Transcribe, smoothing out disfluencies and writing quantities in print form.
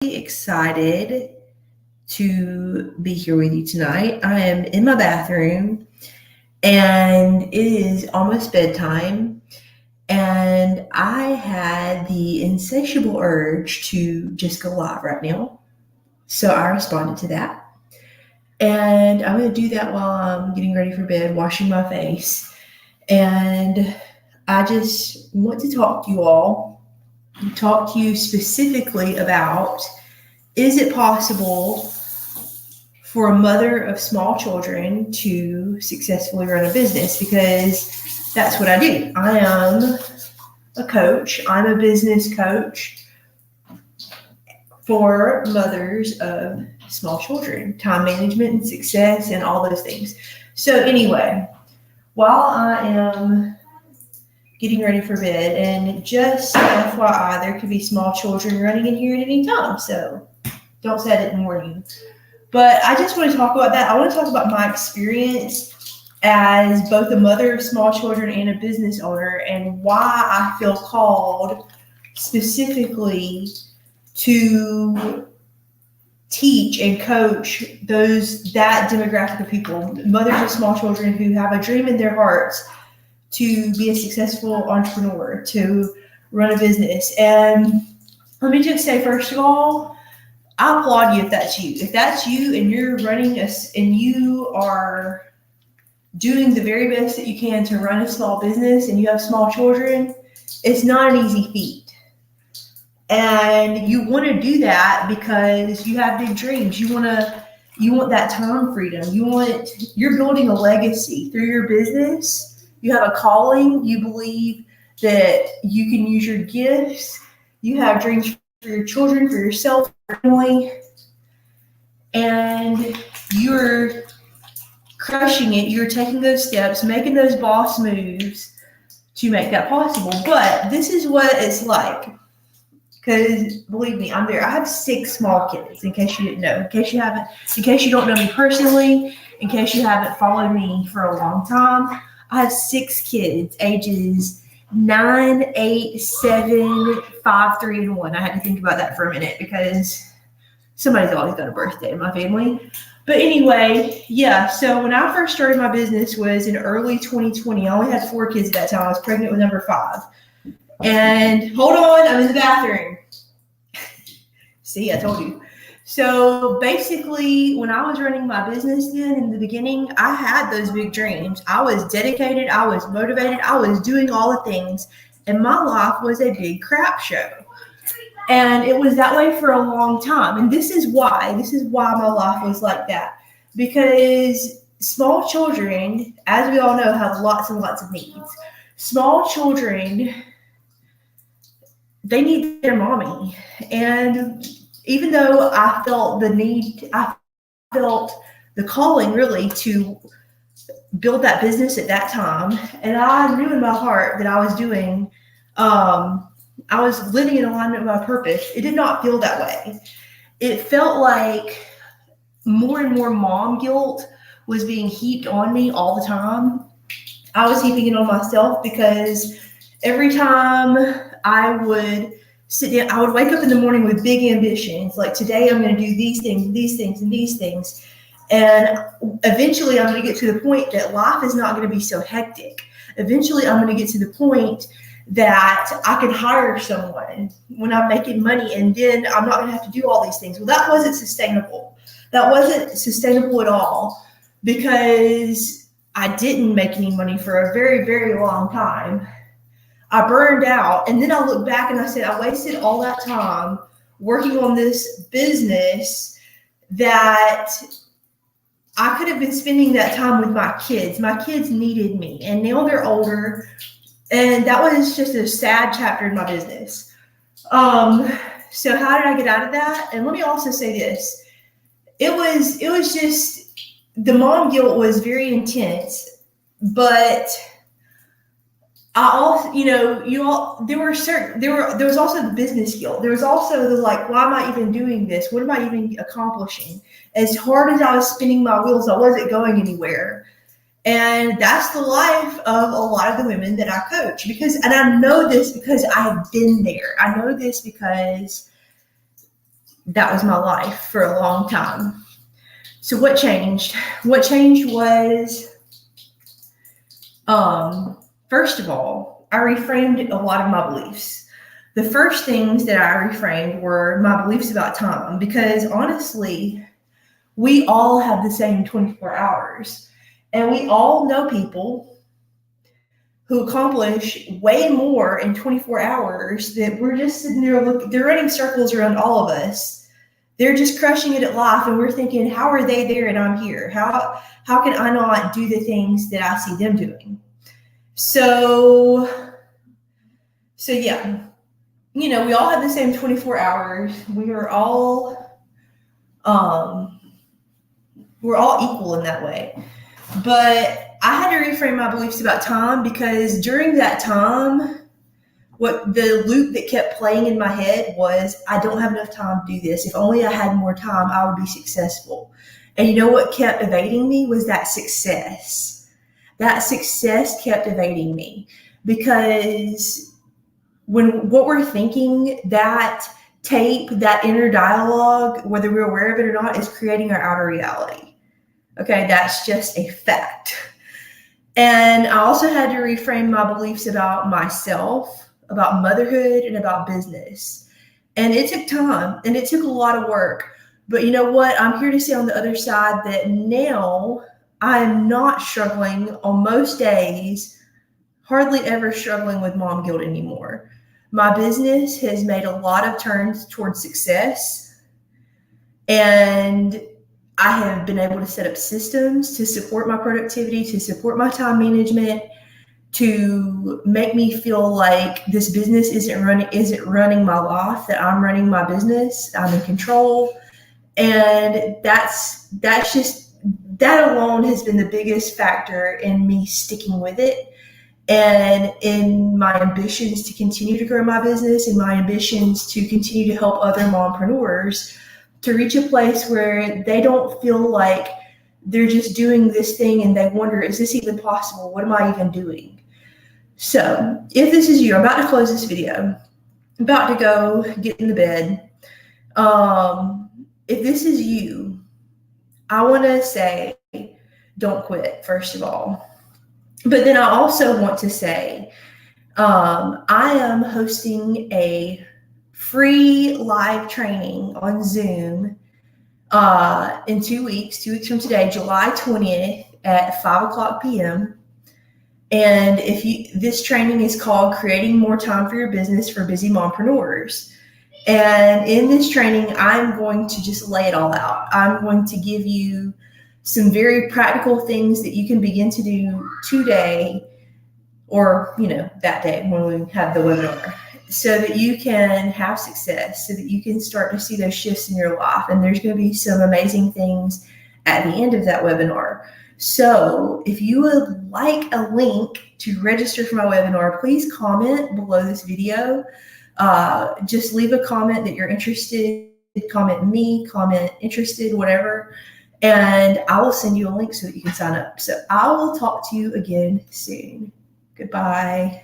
Excited to be here with you tonight. I am in my bathroom and it is almost bedtime, and I had the insatiable urge to just go live right now. So I responded to that. And I'm going to do that while I'm getting ready for bed, washing my face. And I just want to talk to you specifically about, is it possible for a mother of small children to successfully run a business? Because that's what I do. I am a coach. I'm a business coach for mothers of small children, time management and success and all those things. So anyway, while I am getting ready for bed, and just FYI, there could be small children running in here at any time, so don't say I didn't warn you. But I just want to talk about that. I want to talk about my experience as both a mother of small children and a business owner, and why I feel called specifically to teach and coach that demographic of people, mothers of small children who have a dream in their hearts to be a successful entrepreneur, to run a business. And let me just say, first of all, I applaud you if that's you. If that's you and you're running and you are doing the very best that you can to run a small business and you have small children, it's not an easy feat. And you want to do that because you have big dreams. You want that time freedom. You're building a legacy through your business. You have a calling. You believe that you can use your gifts. You have dreams for your children, for yourself, for your family, and you're crushing it. You're taking those steps, making those boss moves to make that possible. But this is what it's like. Because believe me, I'm there. I have 6 small kids, in case you didn't know. In case you don't know me personally, in case you haven't followed me for a long time, I have 6 kids, ages 9, 8, 7, 5, 3, and 1. I had to think about that for a minute because somebody's always got a birthday in my family. But anyway, yeah, so when I first started my business was in early 2020. I only had 4 kids at that time. I was pregnant with number 5. And hold on, I'm in the bathroom. See, I told you. So basically, when I was running my business then in the beginning, I had those big dreams. I was dedicated. I was motivated. I was doing all the things. And my life was a big crap show. And it was that way for a long time. And this is why my life was like that. Because small children, as we all know, have lots and lots of needs. Small children, they need their mommy. And even though I felt the calling really to build that business at that time, and I knew in my heart that I was living in alignment with my purpose, it did not feel that way. It felt like more and more mom guilt was being heaped on me all the time. I was heaping it on myself because every time I would sit down, I would wake up in the morning with big ambitions, like today I'm going to do these things, and these things, and these things. And eventually I'm going to get to the point that life is not going to be so hectic. Eventually I'm going to get to the point that I can hire someone when I'm making money, and then I'm not going to have to do all these things. Well, that wasn't sustainable. That wasn't sustainable at all, because I didn't make any money for a very, very long time. I burned out, and then I look back and I said, I wasted all that time working on this business that I could have been spending that time with my kids. My kids needed me, and now they're older, and that was just a sad chapter in my business. So how did I get out of that? And let me also say this. It was just, the mom guilt was very intense, but I also, there was also the business guilt. There was also the like, why am I even doing this? What am I even accomplishing? As hard as I was spinning my wheels, I wasn't going anywhere. And that's the life of a lot of the women that I coach, and I know this because I've been there. I know this because that was my life for a long time. So what changed? What changed was, first of all, I reframed a lot of my beliefs. The first things that I reframed were my beliefs about time, because honestly, we all have the same 24 hours, and we all know people who accomplish way more in 24 hours that we're just sitting there looking, they're running circles around all of us. They're just crushing it at life, and we're thinking, how are they there and I'm here? How can I not do the things that I see them doing? So yeah, we all have the same 24 hours. We're all equal in that way. But I had to reframe my beliefs about time, because during that time, what the loop that kept playing in my head was, I don't have enough time to do this. If only I had more time, I would be successful. And you know what kept evading me was that success. That success kept evading me, because what we're thinking, that tape, that inner dialogue, whether we're aware of it or not, is creating our outer reality. Okay, that's just a fact. And I also had to reframe my beliefs about myself, about motherhood, and about business. And it took time, and it took a lot of work. But you know what? I'm here to say on the other side that now I am not struggling on most days, hardly ever struggling with mom guilt anymore. My business has made a lot of turns towards success, and I have been able to set up systems to support my productivity, to support my time management, to make me feel like this business isn't running my life, that I'm running my business, I'm in control. And that alone has been the biggest factor in me sticking with it, and in my ambitions to continue to grow my business, and my ambitions to continue to help other mompreneurs to reach a place where they don't feel like they're just doing this thing and they wonder, is this even possible? What am I even doing? So if this is you, I'm about to close this video. I'm about to go get in the bed. If this is you, I want to say, don't quit, first of all. But then I also want to say, I am hosting a free live training on Zoom in 2 weeks from today, July 20th at 5:00 p.m. And this training is called Creating More Time for Your Business for Busy Mompreneurs. And in this training, I'm going to just lay it all out. I'm going to give you some very practical things that you can begin to do today, or that day when we have the webinar, so that you can have success, so that you can start to see those shifts in your life. And there's going to be some amazing things at the end of that webinar. So if you would like a link to register for my webinar, please comment below this video. Just leave a comment that you're interested, comment me, comment interested, whatever, and I will send you a link so that you can sign up. So I will talk to you again soon. Goodbye.